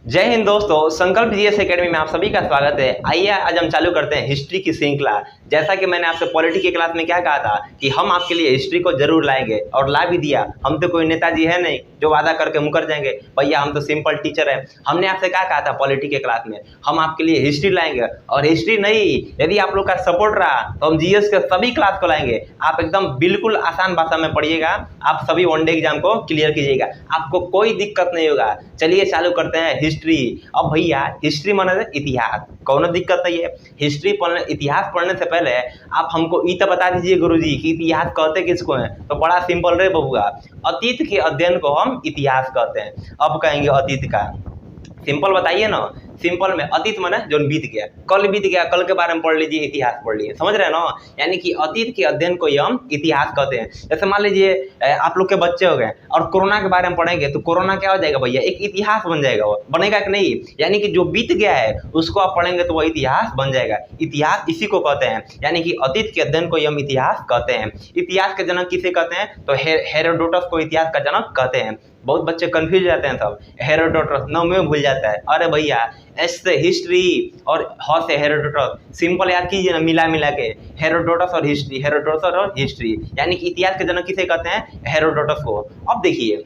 जय हिंद दोस्तों, संकल्प जीएस एकेडमी में आप सभी का स्वागत है। आइए आज हम चालू करते हैं हिस्ट्री की श्रृंखला। जैसा कि मैंने आपसे पॉलिटी की क्लास में क्या कहा था कि हम आपके लिए हिस्ट्री को जरूर लाएंगे और ला भी दिया। हम तो कोई नेताजी है नहीं जो वादा करके मुकर जाएंगे, भैया हम तो सिंपल टीचर है। हमने आपसे क्या कहा था पॉलिटी के क्लास में, हम आपके लिए हिस्ट्री लाएंगे और हिस्ट्री नहीं, यदि आप लोग का सपोर्ट रहा तो हम जीएस के सभी क्लास को लाएंगे। आप एकदम बिल्कुल आसान भाषा में पढ़िएगा, आप सभी वनडे एग्जाम को क्लियर कीजिएगा, आपको कोई दिक्कत नहीं होगा। चलिए चालू करते हैं हिस्ट्री। अब भैया हिस्ट्री माने इतिहास, कौन दिक्कत नहीं है। हिस्ट्री पढ़ने, इतिहास पढ़ने से पहले आप हमको ई तो बता दीजिए गुरुजी कि इतिहास कहते किसको हैं। तो बड़ा सिंपल रे बबुआ, अतीत के अध्ययन को हम इतिहास कहते हैं। अब कहेंगे अतीत का, सिंपल बताइए ना। सिंपल में अतीत माने जो बीत गया, कल बीत गया, कल के बारे में पढ़ लीजिए, इतिहास पढ़ लीजिए, समझ रहे हैं ना। यानी कि अतीत के अध्ययन को ही हम इतिहास कहते हैं। जैसे मान लीजिए आप लोग के बच्चे हो गए और कोरोना के बारे में पढ़ेंगे तो कोरोना क्या हो जाएगा भैया, एक इतिहास बन जाएगा, वो बनेगा कि नहीं। यानी कि जो बीत गया है उसको आप पढ़ेंगे तो वो इतिहास बन जाएगा। इतिहास इसी को कहते हैं, यानी कि अतीत के अध्ययन को ही हम इतिहास कहते हैं। इतिहास के जनक किसे कहते हैं तो हेरोडोटस को इतिहास का जनक कहते हैं। बहुत बच्चे कंफ्यूज हो जाते हैं, सब हेरोडोटस नाम में भूल जाता है। अरे भैया एस से हिस्ट्री और ह से हेरोडोटस, सिंपल याद कीजिए ना, मिला मिला के हेरोडोटस और हिस्ट्री, हेरोडोटस और हिस्ट्री, यानी कि इतिहास के जनक किसे कहते हैं, हेरोडोटस को। अब देखिए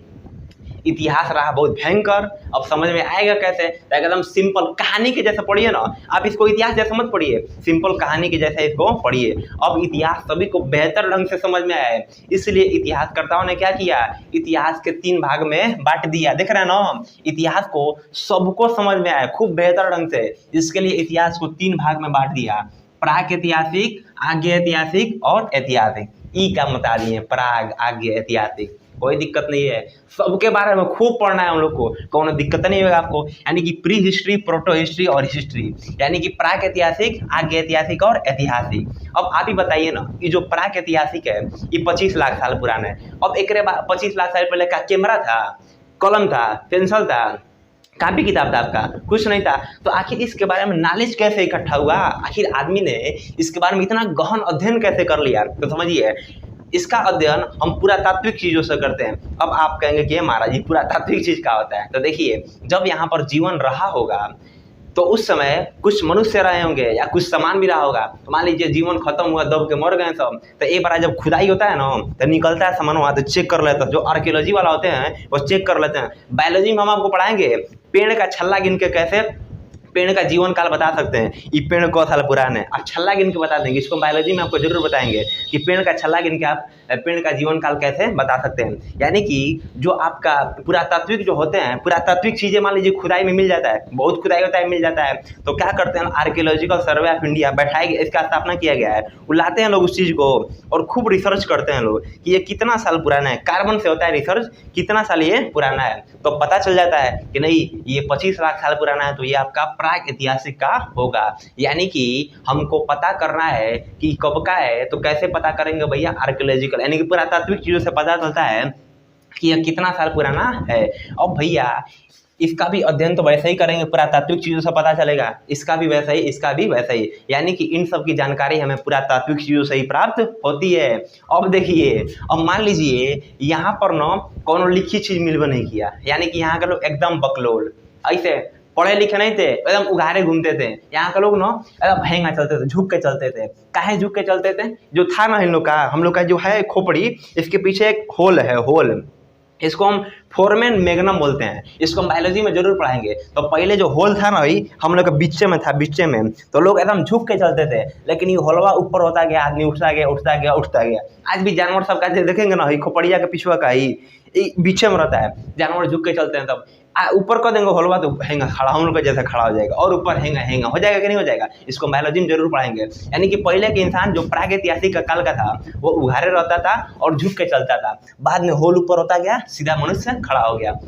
इतिहास रहा बहुत भयंकर, अब समझ में आएगा कैसे, तो एकदम सिंपल कहानी के जैसे पढ़िए ना आप, इसको इतिहास जैसे मत पढ़िए, सिंपल कहानी के जैसे इसको पढ़िए। अब इतिहास सभी को बेहतर ढंग से समझ में आया है, इसलिए इतिहासकर्ताओं ने क्या किया, इतिहास के 3 भाग में बांट दिया। देख रहे हैं ना, इतिहास को सबको समझ में आया खूब बेहतर ढंग से, इसके लिए इतिहास को 3 भाग में बांट दिया, प्राक ऐतिहासिक, आगे ऐतिहासिक और ऐतिहासिक। ई का बता दिए, प्राग, आगे, ऐतिहासिक, कोई दिक्कत नहीं है, सबके बारे में खूब पढ़ना है हम लोग को, कोनो दिक्कत नहीं होगा आपको। यानी कि प्री हिस्ट्री, प्रोटो हिस्ट्री और हिस्ट्री, यानी कि प्राक ऐतिहासिक, आगे ऐतिहासिक और ऐतिहासिक। अब आप ही बताइए ना, ये जो प्राक ऐतिहासिक है ये 25 लाख साल पुराना है। अब एक 25 लाख साल पहले का कैमरा था, कलम था, पेंसिल था, कापी किताब था, आपका कुछ नहीं था। तो आखिर इसके बारे में नॉलेज कैसे इकट्ठा हुआ, आखिर आदमी ने इसके बारे में इतना गहन अध्ययन कैसे कर लिया। तो समझिए इसका अध्ययन हम पुरातात्विक चीजों से करते हैं। अब आप कहेंगे कि महाराज जी पुरातात्विक चीज क्या होता है, तो देखिए जब यहाँ पर जीवन रहा होगा तो उस समय कुछ मनुष्य रहे होंगे या कुछ सामान भी रहा होगा। तो मान लीजिए जीवन खत्म हुआ, दब के मर गए सब, तो एक बार जब खुदाई होता है ना तो निकलता है सामान, वहाँ तो चेक कर लेते हैं। जो आर्कियोलॉजी वाला होते हैं वो चेक कर लेते हैं। बायोलॉजी में हम आपको पढ़ाएंगे पेड़ का छल्ला गिन के कैसे पेड़ का जीवन काल बता सकते हैं, ये पेड़ को साल पुराना है, आप छल्ला गिन के बता देंगे। इसको बायोलॉजी में आपको जरूर बताएंगे कि पेड़ का छल्ला गिन के आप पेड़ का जीवन काल कैसे बता सकते हैं। यानी कि जो आपका पुरातात्विक जो होते हैं, पुरातात्विक चीजें मान लीजिए खुदाई में मिल जाता है, बहुत खुदाई होता है, मिल जाता है, तो क्या करते हैं, आर्कियोलॉजिकल सर्वे ऑफ इंडिया बैठाए, इसका स्थापना किया गया है, वो लाते हैं लोग उस चीज को और खूब रिसर्च करते हैं लोग कि ये कितना साल पुराना है। कार्बन से होता है रिसर्च, कितना साल ये पुराना है, तो पता चल जाता है कि नहीं ये 25 लाख साल पुराना है, तो ये आपका प्राक ऐतिहासिक का होगा। यानी कि हमको पता करना है कि कब का है, तो कैसे पता करेंगे भैया, आर्कियोलॉजिकल, यानी कि पुरातात्विक चीजों से पता चलता है कि यह कितना साल पुराना है। अब भैया इसका भी अध्ययन तो वैसे ही करेंगे, पुरातात्विक चीजों से पता चलेगा, इसका भी वैसा ही, इसका भी वैसा ही, यानी कि इन सब की जानकारी हमें पुरातात्विक चीजों से ही प्राप्त होती है। अब देखिए, अब मान लीजिए यहाँ पर ना कौन लिखी चीज मिलवे नहीं किया, यानी कि यहाँ के लोग एकदम बकलोल, ऐसे पढ़े लिखे नहीं थे, एकदम उघारे घूमते थे। यहाँ के लोग ना एकदम हेंगा चलते थे, झुक के चलते थे। काहे झुक के चलते थे, जो था ना हम लोग का जो है खोपड़ी, इसके पीछे एक होल है, होल, इसको हम फोरमेन मैग्नम बोलते हैं, इसको हम बायोलॉजी में जरूर पढ़ाएंगे। तो पहले जो होल था ना भाई हम लोग के बीचे में था, बीचे में, तो लोग एकदम झुक के चलते थे, लेकिन ये होलवा ऊपर होता गया, आदमी उठता गया, उठता गया, उठता गया। आज भी जानवर सब का देखेंगे ना, खोपड़िया के पिछुआ का ही बीचे में रहता है, जानवर झुक के चलते हैं। तब ऊपर कर देंगे होलवा तो हैंगा खड़ा, हम लोग का जैसा खड़ा हो जाएगा, और ऊपर हैंगा हैंगा हो जाएगा कि नहीं हो जाएगा, इसको बायोलॉजी में जरूर पढ़ाएंगे। यानी कि पहले के इंसान जो प्राग ऐतिहासिक का काल का था वो उघारे रहता था और झुक के चलता था, बाद में होल ऊपर होता गया, सीधा मनुष्य खड़ा हो गया।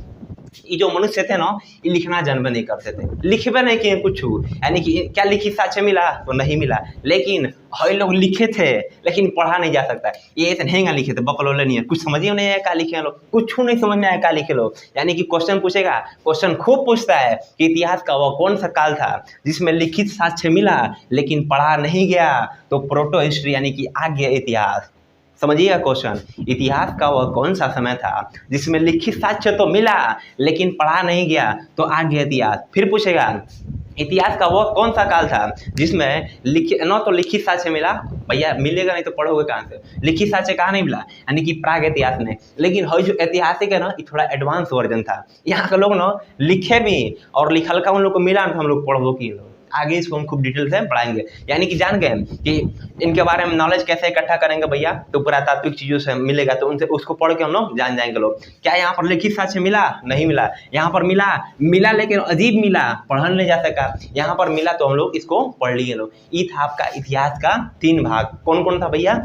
ये जो मनुष्य थे ना ये लिखना जन्म नहीं करते थे, लिखबे नहीं किए कुछ, यानी कि क्या लिखित साक्ष्य मिला तो नहीं मिला, लेकिन हर लोग लिखे थे लेकिन पढ़ा नहीं जा सकता। ये नहीं लिखे थे, बकलोले नहीं है, कुछ समझ ही नहीं आया क्या लिखे लोग, कुछ नहीं समझ में आया क्या लिखे लोग। यानी कि क्वेश्चन पूछेगा, क्वेश्चन खूब पूछता है कि इतिहास का वह कौन सा काल था जिसमें लिखित साक्ष्य मिला लेकिन पढ़ा नहीं गया, तो प्रोटो हिस्ट्री यानी कि आगे इतिहास। समझिएगा क्वेश्चन, इतिहास का वह कौन सा समय था जिसमें लिखित साक्ष्य तो मिला लेकिन पढ़ा नहीं गया तो आ गया इतिहास। फिर पूछेगा इतिहास का वह कौन सा काल था जिसमें लिखित न तो लिखित साक्ष्य मिला, भैया मिलेगा नहीं तो पढ़ोगे कहाँ से, लिखित साक्ष्य कहाँ नहीं मिला, यानी कि प्राग इतिहास में। लेकिन हर जो ऐतिहासिक है ना ये थोड़ा एडवांस वर्जन था, यहाँ के लोग ना लिखे भी और लिखल का उन लोग को मिला ना, हम लोग पढ़ो कि आगे इसको हम खूब डिटेल से पढ़ाएंगे। यानी कि जान गए कि इनके बारे में नॉलेज कैसे इकट्ठा करेंगे भैया, तो पुरातात्विक चीज़ों से मिलेगा, तो उनसे उसको पढ़ के हम लोग जान जाएंगे लोग। क्या यहाँ पर लिखित साक्ष्य मिला? नहीं मिला। यहाँ पर मिला लेकिन अजीब मिला, पढ़ल नहीं जा सका। यहाँ पर मिला तो हम लोग इसको पढ़ लिए लोग। ये था आपका इतिहास का 3 भाग। कौन कौन था भैया?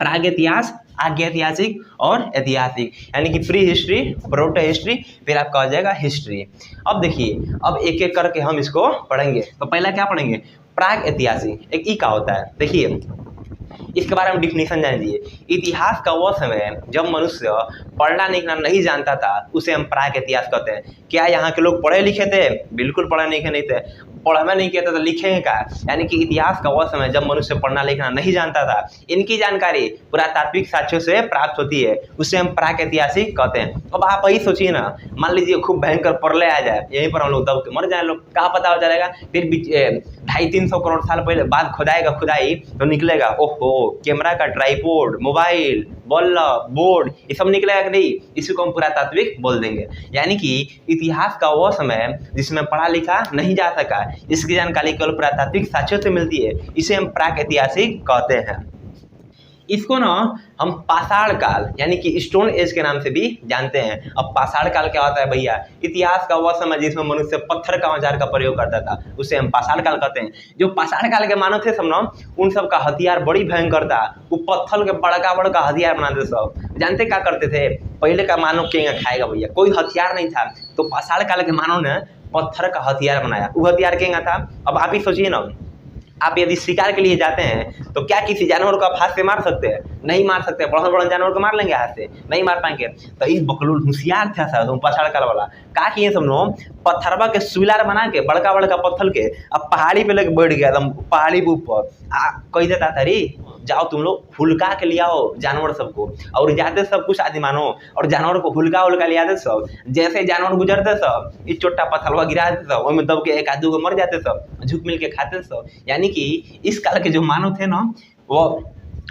प्राग इतिहास, आगे ऐतिहासिक और ऐतिहासिक, यानी कि प्री हिस्ट्री, प्रोटो हिस्ट्री, फिर आपका हो जाएगा हिस्ट्री। अब देखिए, अब एक एक करके हम इसको पढ़ेंगे। तो पहला क्या पढ़ेंगे? प्राग ऐतिहासिक। एक ई का होता है, देखिए इसके बारे में डिफिनेशन जान लीजिए। इतिहास का वह समय जब मनुष्य पढ़ना लिखना नहीं जानता था उसे हम प्राग इतिहास कहते हैं। क्या यहाँ के लोग पढ़े लिखे थे? बिल्कुल पढ़े लिखे नहीं थे। पढ़ना नहीं किया था तो लिखेंगे का? यानी कि इतिहास का वह समय जब मनुष्य पढ़ना लिखना नहीं जानता था, इनकी जानकारी पुरातात्विक साक्ष्यों से प्राप्त होती है, उसे हम प्राग ऐतिहासिक कहते हैं। अब आप यही सोचिए ना, मान लीजिए खूब भयंकर प्रलय आ जाए, यहीं पर हम लोग दब के मर जाए, लोग क्या पता हो जाएगा। फिर 250-300 करोड़ साल पहले बाद खुदाएगा खुदाई तो निकलेगा, ओहो कैमरा का ट्राइपॉड, मोबाइल, बल्ब, बोर्ड, ये सब निकलेगा कि नहीं, इसी को हम पुरातात्विक बोल देंगे। यानी कि इतिहास का वो समय जिसमें पढ़ा लिखा नहीं जा सका, इसकी जानकारी केवल पुरातात्विक साक्ष्यों से मिलती है, इसे हम प्राक ऐतिहासिक कहते हैं। इसको ना हम पाषाण काल यानी कि स्टोन एज के नाम से भी जानते हैं। अब पाषाण काल क्या होता है भैया? इतिहास का वह समय जिसमें मनुष्य पत्थर का औजार का प्रयोग करता था, उसे हम पाषाण काल कहते हैं। जो पाषाण काल के मानव थे सब ना, उन सब का हथियार बड़ी भयंकर था, वो पत्थर के बड़का बड़का हथियार बनाते सब। जानते क्या करते थे? पहले का मानव केंगा खाएगा भैया, कोई हथियार नहीं था, तो पाषाण काल के मानव ने पत्थर का हथियार बनाया। वो हथियार केंगा था? अब आप ही सोचिए ना, आप यदि शिकार के लिए जाते हैं तो क्या किसी जानवर को आप हाथ से मार सकते हैं? नहीं मार सकते। बड़ा बड़ा जानवर को मार लेंगे हाथ से? नहीं मार पाएंगे। तो इस बकलूल होशियार था सर पाषाण काल वाला, का किए सब लोग पत्थरवा के सुइलार बना के बड़का बड़का पत्थर के अब पहाड़ी पे लेके बैठ गया, एकदम पहाड़ी के ऊपर कह देता था, रे जाओ तुम लोग हुलका के ले आओ जानवर सबको, और जाते सब कुछ आदि मानो और जानवर को हुलका हुलका ले आते सब। जैसे जानवर गुजरते सब इस छोटा पत्थरवा गिरा देते सब, उसमें दब के एक आदमी को मर जाते सब, झुक मिल के खाते सब। यानी कि इस काल के जो मानव थे ना, वो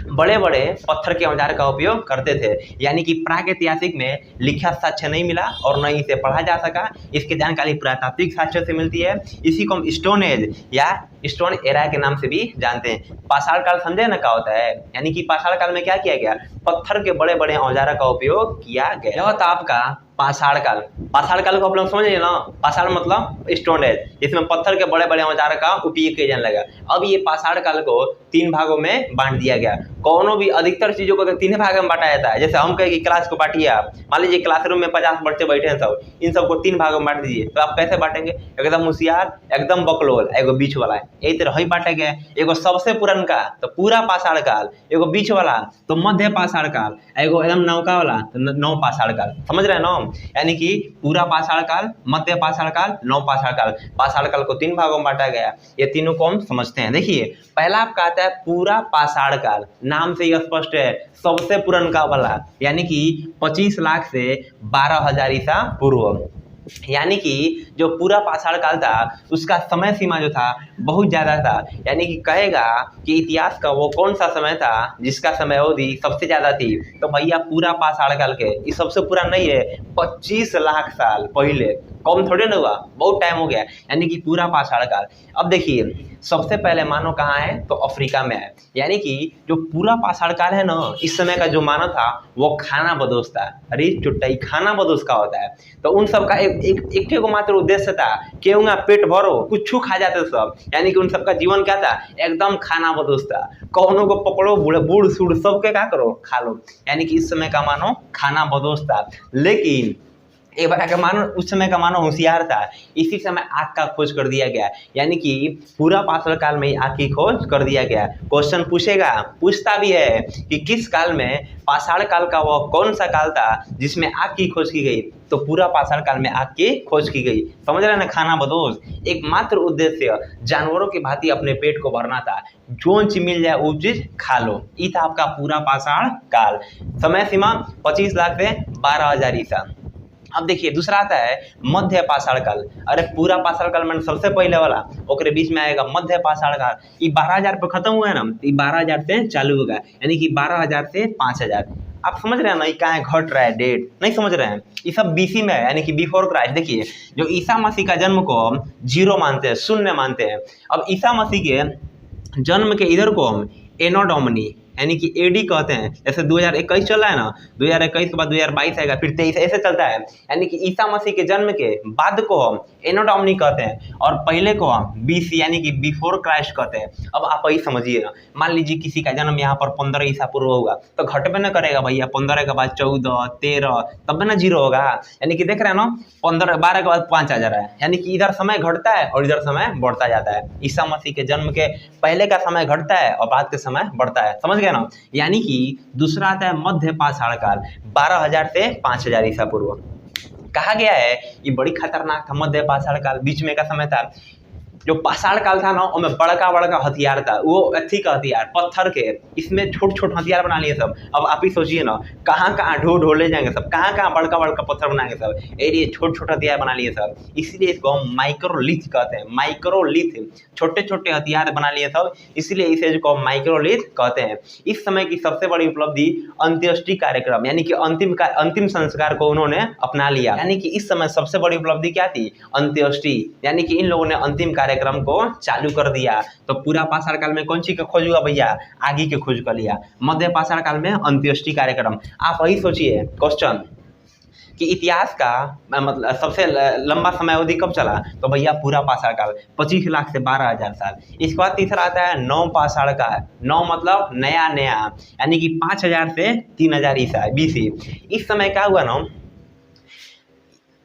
बड़े बड़े पत्थर के औजार का उपयोग करते थे। यानी कि प्राक ऐतिहासिक में लिखा साक्ष्य नहीं मिला और न ही इसे पढ़ा जा सका, इसकी जानकारी पुरातात्विक साक्ष्य से मिलती है। इसी को हम स्टोन एज या स्टोन एरा के नाम से भी जानते हैं। पाषाण काल समझे ना क्या होता है? यानी कि पाषाण काल में क्या किया गया? पत्थर के बड़े बड़े औजारों का उपयोग किया गया। यह था आपका पाषाण काल। पाषाण काल को आप लोग समझिए ना, पाषाण मतलब स्टोन एज, इसमें पत्थर के बड़े बड़े औजार का उपयोग किया जाने लगा। अब ये पाषाण काल को 3 भागों में बांट दिया गया। कौनों भी अधिकतर चीजों को तो 3 भाग में बांटा जाता है। जैसे हम कहें कि क्लास को बांटिए, आप मान लीजिए क्लासरूम में 50 बच्चे बैठे हैं सब, इन सबको 3 भागों में बांट दीजिए, तो आप कैसे बांटेंगे? एकदम होशियार, एकदम बकलोल, एगो बीच वाला, यही तरह ही बांटा गया। एगो सबसे पुरनका तो पूरा पाषाण काल, एगो बीच वाला तो मध्य पाषाण काल, एगो एकदम नौका वाला तो नौ पाषाण काल। समझ रहे हैं ना? यानी कि पूरा पाषाण काल, मध्य पाषाण काल, नौ पाषाण काल। पाषाण काल को 3 भागों में बांटा गया। ये तीनों को हम समझते हैं। देखिए पहला आपका आता है पूरा पाषाण काल, नाम से ही स्पष्ट है, सबसे पुरनका वाला, यानी कि 25 लाख से 12,000 ईसा पूर्व। यानी कि जो पूरा पाषाण काल था उसका समय सीमा जो था बहुत ज़्यादा था। यानी कि कहेगा कि इतिहास का वो कौन सा समय था जिसका समय अवधि सबसे ज़्यादा थी, तो भैया पूरा पाषाण काल के, ये सबसे पूरा नहीं है, 25 लाख साल पहले, कम थोड़े ना हुआ, बहुत टाइम हो गया। यानी कि पूरा पाषाण काल। अब देखिए सबसे पहले मानव कहाँ है? तो अफ्रीका में है। यानी कि जो पूरा पाषाण काल है ना, इस समय का जो मानव था वो खाना बदोश था। अरे चुट्टाई, खाना बदोश का होता है। तो उन सब का एक को मात्र उद्देश्य था, केऊंगा पेट भरो, कुछ खा जाते सब। यानी कि उन सबका जीवन क्या था? एकदम खाना बदोश था। कौनों को पकड़ो, बूढ़ सूढ़ सबके क्या करो, खा लो। यानी कि इस समय का मानव खाना बदोश था। लेकिन एक बार का मानो उस समय का मानो होशियार था, इसी समय आग का खोज कर दिया गया, यानी कि पूरा पाषाण काल में आग की खोज कर दिया गया। क्वेश्चन पूछेगा, पूछता भी है कि किस काल में, पाषाण काल का वह कौन सा काल था जिसमें आग की खोज की गई, तो पूरा पाषाण काल में आग की खोज की गई। समझ रहे हैं ना, खाना बदोश एकमात्र उद्देश्य जानवरों की भांति अपने पेट को भरना था, जो चीज मिल जाए वो चीज खा लो, ये था आपका पूरा पाषाण काल। समय सीमा 25 लाख से 12,000 ईसा। अब देखिए दूसरा आता है मध्य पाषाण काल। अरे पूरा पाषाण काल मैंने सबसे पहले वाला, ओकरे बीच में आएगा मध्य पाषाण काल। ये 12,000 पे खत्म हुआ है ना, ये 12,000 से चालू होगा, यानी कि 12,000 से 5,000। आप समझ रहे हैं ना, ये कहाँ घट रहा है, डेट नहीं समझ रहे हैं, ये सब बीसी में है, यानी कि बिफोर क्राइस्ट। देखिए जो ईसा मसीह का जन्म को हम 0 मानते हैं, शून्य मानते हैं। अब ईसा मसीह के जन्म के इधर को हम एनो डोमिनी यानी कि एडी कहते हैं। जैसे 2021 चल रहा है ना, 2021 के बाद 2022 आएगा, फिर 23 ऐसे चलता है, यानी कि ईसा मसीह के जन्म के बाद को हम एनो डोमिनी कहते हैं और पहले को हम बीसी यानी कि बिफोर क्राइस्ट कहते हैं। अब आप यही समझिए ना, मान लीजिए किसी का जन्म यहाँ पर 15 ईसा पूर्व होगा, तो घटबे न करेगा भैया, 15 के बाद 14, 13 तब ना 0 होगा, यानी कि देख रहे हैं ना, 15 12 के बाद 5 आ जा रहा है, यानी कि इधर समय घटता है और इधर समय बढ़ता जाता है। ईसा मसीह के जन्म के पहले का समय घटता है और बाद के समय बढ़ता है, समझ गए ना। यानी कि दूसरा आता है मध्य पाषाण काल, 12,000 से 5,000 ईसा पूर्व। कहा गया है ये बड़ी खतरनाक था मध्य पाषाण काल, बीच में का समय था। जो पाषाण काल था ना, उसमें बड़का बड़का हथियार था, वो अथी का हथियार पत्थर के, इसमें छोट छोट हथियार बना लिए सब। अब आप ही सोचिए ना, कहाँ कहाँ ढोले जाएंगे सब, कहाँ कहाँ बड़का बड़का पत्थर बनाएंगे सब, एरिए छोटे छोटे हथियार बना लिए सब, इसलिए इसको हम माइक्रोलिथ कहते हैं। माइक्रोलिथ, छोटे छोटे हथियार बना लिए सब, इसलिए इसे जो माइक्रोलिथ कहते हैं। इस समय की सबसे बड़ी उपलब्धि अंत्येष्टि कार्यक्रम, यानी कि अंतिम संस्कार को उन्होंने अपना लिया। यानी कि इस समय सबसे बड़ी उपलब्धि क्या थी, अंत्येष्टि, यानी कि इन लोगों ने अंतिम कार्यक्रम को चालू कर दिया। तो पूरा पाषाण काल में कौन सी का खोज हुआ भैया, आगे के खोज कर लिया। मध्य पाषाण काल में अंत्येष्टि कार्यक्रम। आप वही सोचिए क्वेश्चन कि इतिहास का मतलब सबसे लंबा समय अवधि कब चला, तो भैया पूरा पाषाण काल 25 लाख से 12,000 साल। इसके बाद तीसरा आता है नौ पाषाण काल। नौ मतलब नया नया, यानी कि 5,000 से 3,000 ईसा बीसी। इस समय क्या हुआ ना,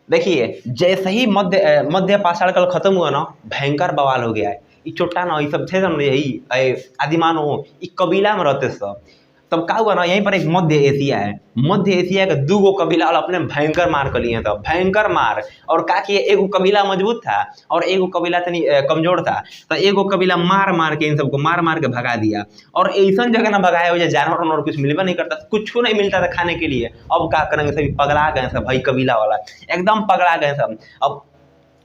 देखिए जैसे ही मध्य पाषाण काल खत्म हुआ ना, भयंकर बवाल हो गया है। ये छोटा ना, ये सब थे ना, यही आदिमानव ये कबीला में रहते सब। तब क्या हुआ ना, यहीं पर एक मध्य एशिया है, मध्य एशिया के 2 कबीला और अपने भयंकर मार कर लिए, तब भयंकर मार। और क्या किए, एगो कबीला मजबूत था और एगो कबीला तनी कमजोर था, तो एगो कबीला मार मार के इन सबको मार मार के भगा दिया। और ऐसा जगह ना भगाया हो, जानवर और कुछ मिलवा नहीं करता, कुछ नहीं मिलता था खाने के लिए। अब क्या करेंगे, सभी पगला गए सब भाई, कबीला वाला एकदम पगला गए सब। अब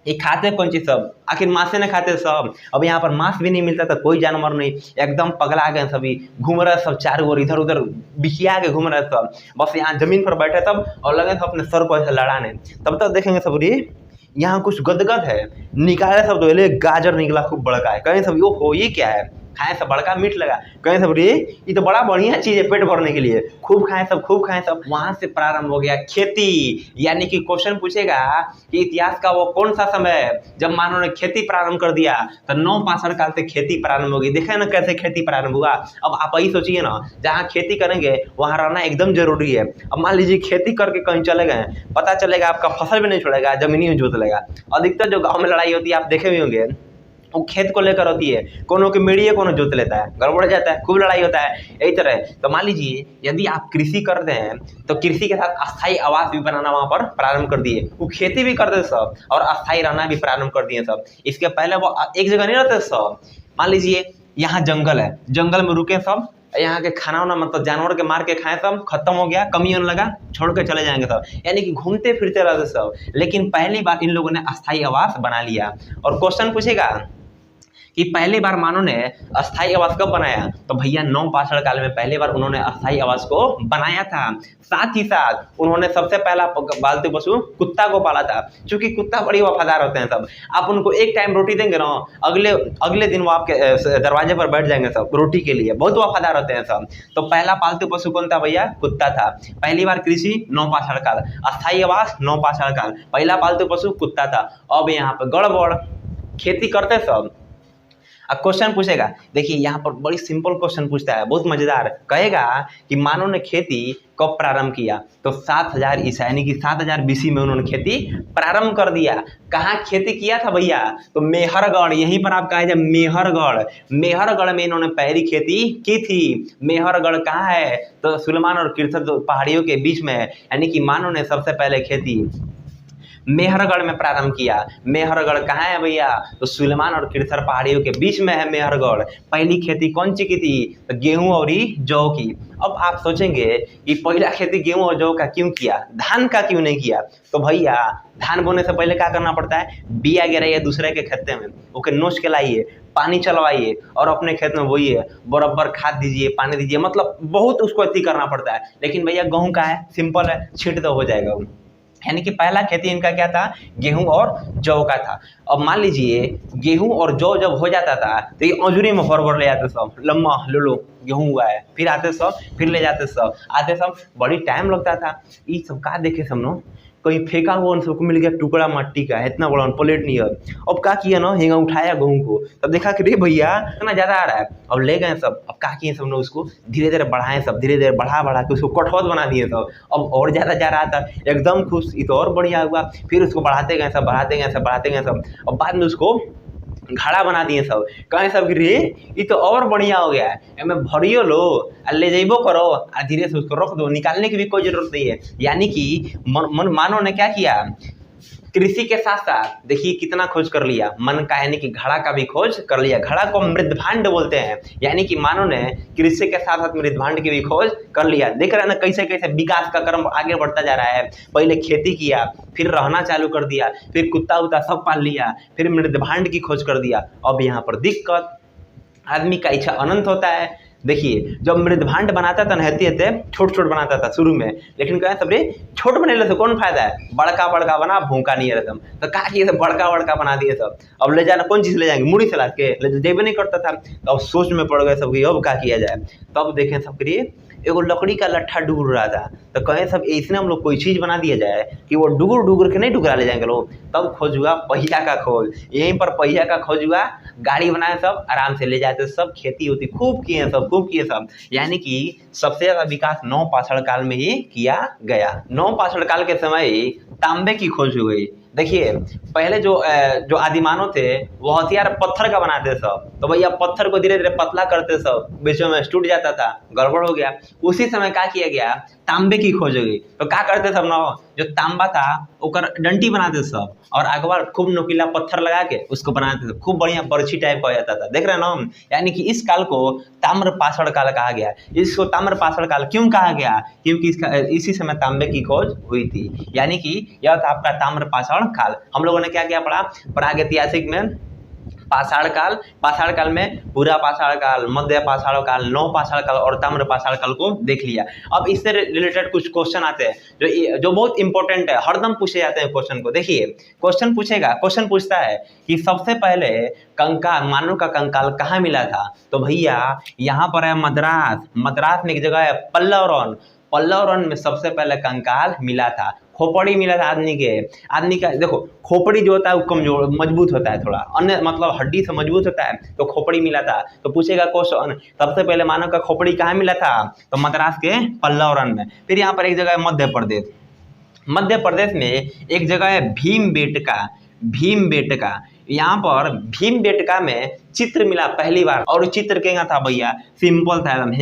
ये खाते कौन चीज सब, आखिर मांस ने खाते सब। अब यहाँ पर मांस भी नहीं मिलता था, कोई जानवर नहीं, एकदम पगला गए सभी, घूम रहे सब चारों ओर, इधर उधर बिखिया के घूम रहे सब, बस यहाँ जमीन पर बैठे सब और लगे सब अपने सर को ऐसे लड़ाने। तब तक देखेंगे सब रे यहाँ कुछ गदगद है, निकाले सब, तो गाजर निकला खूब बड़का है, कहीं सब यो हो ये क्या है, खाए सब, बड़का मीठ लगा, कहें सब रे ये तो बड़ा बढ़िया चीज है पेट भरने के लिए, खूब खाएं सब, खूब खाएं सब। वहां से प्रारंभ हो गया खेती। यानी कि क्वेश्चन पूछेगा कि इतिहास का वो कौन सा समय है जब मानव ने खेती प्रारंभ कर दिया, तो नौ पाषाण काल से खेती प्रारंभ होगी। देखे ना कैसे खेती प्रारंभ हुआ। अब आप यही सोचिए ना, जहाँ खेती करेंगे वहां रहना एकदम जरूरी है। अब मान लीजिए खेती करके कहीं चले गए, पता चलेगा आपका फसल भी नहीं छोड़ेगा, जमीन ही जोत लेगा। अधिकतर जो गाँव में लड़ाई होती है आप देखे भी होंगे, वो खेत को लेकर होती है, कोनो की मेड़िए कोनो जोत लेता है, गड़बड़ जाता है, खूब लड़ाई होता है। यही तरह तो मान लीजिए यदि आप कृषि करते हैं तो कृषि के साथ अस्थायी आवास भी बनाना वहां पर प्रारंभ कर दिए, वो खेती भी करते सब और अस्थायी रहना भी प्रारंभ कर दिए सब। इसके पहले वो एक जगह नहीं रहते सब। मान लीजिए यहाँ जंगल है, जंगल में रुके सब, यहाँ के खाना वाना मतलब जानवर के मार के खाए सब, खत्म हो गया, कमी होने लगा, छोड़ के चले जाएंगे सब, यानी कि घूमते फिरते रहते सब। लेकिन पहली बार इन लोगों ने अस्थायी आवास बना लिया। और क्वेश्चन पूछेगा कि पहली बार मानव ने अस्थायी आवास कब बनाया, तो भैया नौ पाषाण काल में पहली बार उन्होंने अस्थायी आवास को बनाया था। साथ ही साथ उन्होंने सबसे पहला पालतू पशु कुत्ता को पाला था, क्योंकि कुत्ता बड़ी वफादार होते हैं सब। आप उनको एक टाइम रोटी देंगे ना, अगले दिन वो आपके दरवाजे पर बैठ जाएंगे सब रोटी के लिए, बहुत वफादार होते हैं सब। तो पहला पालतू पशु कौन था भैया, कुत्ता था। पहली बार कृषि नौ पाषाण काल, अस्थायी आवास नौ पाषाण काल, पहला पालतू पशु कुत्ता था। अब यहाँ पे गड़बड़, खेती करते सब। अब क्वेश्चन पूछेगा, देखिए यहाँ पर बड़ी सिंपल क्वेश्चन पूछता है, बहुत मजेदार। कहेगा कि मानव ने खेती कब प्रारंभ किया? तो 7000 ईसा यानी कि 7000 बीसी में उन्होंने खेती प्रारंभ कर दिया। कहाँ खेती किया था भैया? तो मेहरगढ़, यहीं पर आप कहा जाए मेहरगढ़, मेहरगढ़ में इन्होंने पहली खेती की थी। मेहरगढ़ कहाँ है? तो सुलेमान और किरथर पहाड़ियों के बीच में है, यानी कि मानव ने सबसे पहले खेती मेहरगढ़ में प्रारंभ किया। मेहरगढ़ कहाँ है भैया? तो सुलेमान और किरथर पहाड़ियों के बीच में है मेहरगढ़। पहली खेती कौन सी की थी? तो गेहूं और जौ की। अब आप सोचेंगे कि पहला खेती गेहूं और जौ का क्यों किया, धान का क्यों नहीं किया? तो भैया धान बोने से पहले क्या करना पड़ता है? बिया गिराइए दूसरे के खेते में, ओके नोच के लाइए, पानी चलवाइए और अपने खेत में बोइए, बराबर खाद दीजिए, पानी दीजिए, मतलब बहुत उसको अति करना पड़ता है। लेकिन भैया गेहूं का है, सिंपल है, छींट दो हो जाएगा वो। यानी कि पहला खेती इनका क्या था? गेहूं और जौ का था। अब मान लीजिए गेहूं और जौ जब हो जाता था तो ये औजुरी में भर ले जाते सब, लम्मा लो गेहूं हुआ है, फिर आते सब, फिर ले जाते सब, आते सब, बड़ी टाइम लगता था। ये सब का देखे सब नो, कहीं फेंका हुआ उन सबको मिल गया टुकड़ा मट्टी का, इतना बड़ा प्लेट नहीं है। अब क्या किया ना, हेंगा उठाया गेहूं को, तब देखा कि रे भैया इतना ज्यादा आ रहा है, अब ले गए सब। अब क्या किए सब ने, उसको धीरे धीरे बढ़ाए सब, धीरे धीरे बढ़ा के उसको कठोर बना दिए सब। अब और ज्यादा जा रहा था, एकदम खुश, ये तो और बढ़िया हुआ। फिर उसको बढ़ाते गए सब, बढ़ाते गए सब, बढ़ाते गए सब। अब बाद में उसको घड़ा बना दिए सब। कहें सब कि रे ये तो और बढ़िया हो गया है, एमे भरियो लो और ले जाइबो करो और धीरे से उसको रख दो, निकालने की भी कोई जरूरत नहीं है। यानी कि मानव ने क्या किया? कृषि के साथ साथ देखिए कितना खोज कर लिया, मन का यानी कि घड़ा का भी खोज कर लिया। घड़ा को मृदभांड बोलते हैं, यानी कि मानव ने कृषि के साथ साथ मृदभांड की भी खोज कर लिया। देख रहे हैं ना कैसे कैसे विकास का क्रम आगे बढ़ता जा रहा है। पहले खेती किया, फिर रहना चालू कर दिया, फिर कुत्ता उत्ता सब पाल लिया, फिर मृदभांड की खोज कर दिया। अब यहाँ पर दिक्कत, आदमी का इच्छा अनंत होता है। देखिए जब मृदभांड बनाता था नहते हते छोट छोट बनाता था शुरू में, लेकिन कहें सब रे छोट बनेले से कौन फायदा है, बड़का बड़का बना भूखा नहीं रहता। तो का किए सब बड़का बड़का बना दिए सब। अब ले जाना कौन चीज़ ले जाएंगे, मुड़ी सलाद के ले जेबे नहीं करता था। तो अब सोच में पड़ गए सब कि अब क्या किया जाए। तब देखें सब करिए एगो लकड़ी का लट्ठा डूब रहा था, तो कहें सब इसने हम लोग कोई चीज़ बना दिया जाए कि वो डुगुर डुगुर के नहीं डुगरा ले जाएंगे लोग। तब खोज हुआ पहिया का खोज, यहीं पर पहिया का खोज हुआ, गाड़ी बनाए सब, आराम से ले जाते सब, खेती होती, खूब किए सब, खूब किए सब। यानी कि सबसे ज़्यादा विकास नवपाषाण काल में ही किया गया। नवपाषाण काल के समय ही तांबे की खोज हो गई। देखिए पहले जो आदिमानव थे वो हथियार पत्थर का बनाते सब, तो भैया पत्थर को धीरे धीरे पतला करते सब, बीच में टूट जाता था, गड़बड़ हो गया। उसी समय क्या किया गया? तांबे की खोज हो गई। तो क्या करते सब ना, जो तांबा था ओकर डंटी बनाते सब, और अगवा खूब नुकीला पत्थर लगा के उसको बनाते थे, खूब बढ़िया बर्छी टाइप का हो जाता था। देख रहे हैं ना हम, यानी कि इस काल को ताम्रपाषाण काल कहा गया। इसको ताम्रपाषाण काल क्यों कहा गया? क्योंकि इसी समय तांबे की खोज हुई थी। यानी कि यह था आपका ताम्रपाषाण काल। हम लोगों ने क्या क्या पढ़ा प्रागैतिहासिक में? पाषाण काल में पूरा पाषाण काल, मध्य पाषाण काल, नवपाषाण काल और ताम्रपाषाण काल को देख लिया। अब इससे रिलेटेड कुछ क्वेश्चन आते हैं जो बहुत इंपॉर्टेंट है, हरदम पूछे जाते हैं क्वेश्चन को। देखिए क्वेश्चन पूछता है कि सबसे पहले कंकाल, मानव का कंकाल कहाँ मिला था? तो भैया यहाँ पर है मद्रास में एक जगह है पल्लवरन में सबसे पहले कंकाल मिला था। खोपड़ी मिला था आदमी का। देखो खोपड़ी जो होता है वो कमजोर मजबूत होता है, थोड़ा अन्य मतलब हड्डी से मजबूत होता है, तो खोपड़ी मिला था। तो पूछेगा क्वेश्चन सबसे पहले मानव का खोपड़ी कहाँ मिला था? तो मद्रास के पल्लवरन में। फिर यहाँ पर एक जगह है मध्य प्रदेश में एक जगह है भीमबेटका। यहाँ पर भीमबेटका में चित्र मिला पहली बार, और चित्र केगा था भैया? सिंपल था एकदम,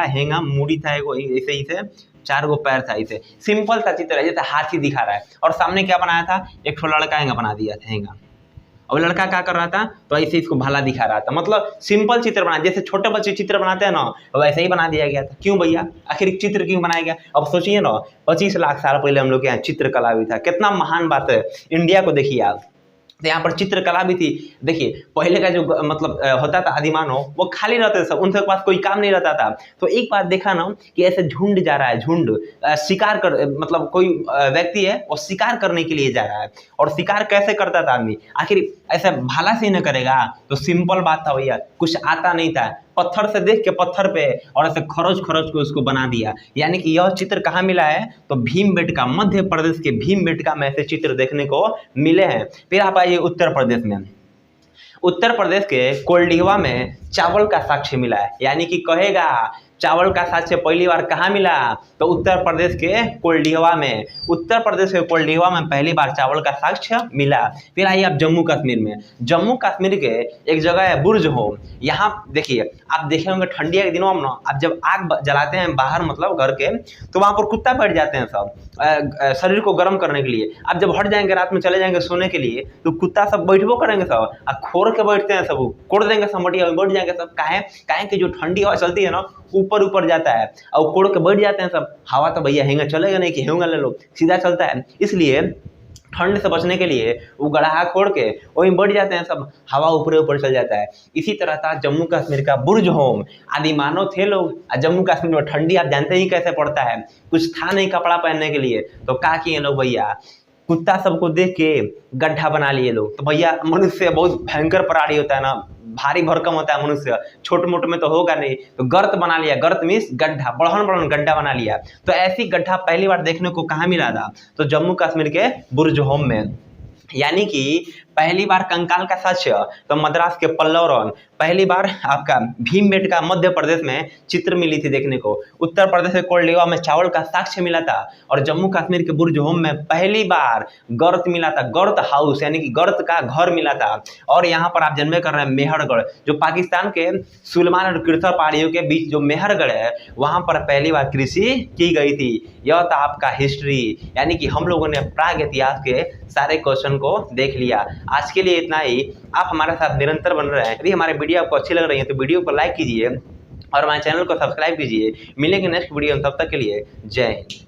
हेंगा मूड़ी था एगो, ऐसे 4 गो पैर था, इसे सिंपल था चित्र, जैसे हाथी दिखा रहा है, और सामने क्या बनाया था? एक ठो लड़का हेंगा बना दिया था, हेंगा। और लड़का क्या कर रहा था? तो ऐसे इसको भाला दिखा रहा था। मतलब सिंपल चित्र बना, जैसे छोटे बच्चे चित्र बनाते हैं ना, वैसे ही बना दिया गया था। क्यों भैया? आखिर चित्र क्यों बनाया गया? अब सोचिए ना, 25 लाख साल पहले हम लोग के यहाँ चित्रकला भी था, कितना महान बात है। इंडिया को देखिए आप, तो यहाँ पर चित्रकला भी थी। देखिए पहले का जो मतलब होता था आदिमानव, वो खाली रहते थे सब, उनके पास कोई काम नहीं रहता था। तो एक बार देखा ना कि ऐसे झुंड जा रहा है, शिकार कर, मतलब कोई व्यक्ति है वो शिकार करने के लिए जा रहा है। और शिकार कैसे करता था आदमी? आखिर ऐसे भाला से न करेगा? तो सिंपल बात था भैया, कुछ आता नहीं था, पत्थर से देख के पत्थर पे और ऐसे खरोच के उसको बना दिया। यानी कि यह चित्र कहाँ मिला है? तो भीमबेटका, मध्य प्रदेश के भीमबेटका में ऐसे चित्र देखने को मिले हैं। फिर आप आइए उत्तर प्रदेश में। उत्तर प्रदेश के कोल्डिहवा में चावल का साक्ष्य मिला है, यानी कि कहेगा चावल का साक्ष्य पहली बार कहाँ मिला, तो उत्तर प्रदेश के कोल्डिहवा में। उत्तर प्रदेश के कोल्डिहवा में पहली बार चावल का साक्ष्य मिला। फिर आइए आप जम्मू कश्मीर में। जम्मू कश्मीर के एक जगह है बुर्ज होम। यहाँ देखिए, आप देखे होंगे ठंडी के दिनों में ना, आप जब आग जलाते हैं बाहर मतलब घर के, तो वहाँ पर कुत्ता बैठ जाते हैं सब शरीर को गर्म करने के लिए। आप जब हट जाएंगे रात में चले जाएंगे सोने के लिए, तो कुत्ता सब बैठबो करेंगे सब, और खोर के बैठते हैं सब, कोड़ देंगे सब मटिया बैठ जाएंगे सब। काहे कि जो ठंडी हवा चलती है ना, ऊपर ऊपर जाता है और कोड़ के बैठ जाते हैं सब। हवा तो भैया हेंगा चलेगा नहीं कि हेंगा ले लो, सीधा चलता है। इसलिए ठंड से बचने के लिए वो गढ़ा खोड़ के वहीं बैठ जाते हैं सब, हवा ऊपर ऊपर चल जाता है। इसी तरह था जम्मू कश्मीर का बुर्ज होम। आदि मानव थे लोग, जम्मू कश्मीर में ठंडी आप जानते ही कैसे पड़ता है, कुछ था नहीं कपड़ा पहनने के लिए, तो क्या किए लोग भैया, कुत्ता सबको देख के गड्ढा बना लिए लोग। तो भैया मनुष्य बहुत भयंकर प्राणी होता है ना, भारी भरकम होता है मनुष्य, छोटे मोटे में तो होगा नहीं, तो गर्त बना लिया। गर्त मीन्स गड्ढा, बढ़न बढ़न गड्ढा बना लिया। तो ऐसी गड्ढा पहली बार देखने को कहाँ मिला था, तो जम्मू कश्मीर के बुर्ज होम में। यानी कि पहली बार कंकाल का साक्ष्य तो मद्रास के पल्लव। पहली बार आपका भीमबेटका मध्य प्रदेश में चित्र मिली थी देखने को। उत्तर प्रदेश के कोल्डिहवा में चावल का साक्ष्य मिला था, और जम्मू कश्मीर के बुर्ज होम में पहली बार गर्त मिला था, गर्त हाउस यानी कि गर्त का घर मिला था। और यहाँ पर आप जन्मे कर रहे हैं मेहरगढ़, जो पाकिस्तान के सुलेमान और किरथर पहाड़ियों के बीच जो मेहरगढ़ है, वहाँ पर पहली बार कृषि की गई थी। यह था आपका हिस्ट्री, यानी कि हम लोगों ने प्राग इतिहास के सारे क्वेश्चन को देख लिया। आज के लिए इतना ही। आप हमारे साथ निरंतर बन रहे हैं। यदि हमारे वीडियो आपको अच्छी लग रही है तो वीडियो को लाइक कीजिए और हमारे चैनल को सब्सक्राइब कीजिए। मिलेंगे नेक्स्ट वीडियो में, तब तक के लिए जय हिंद।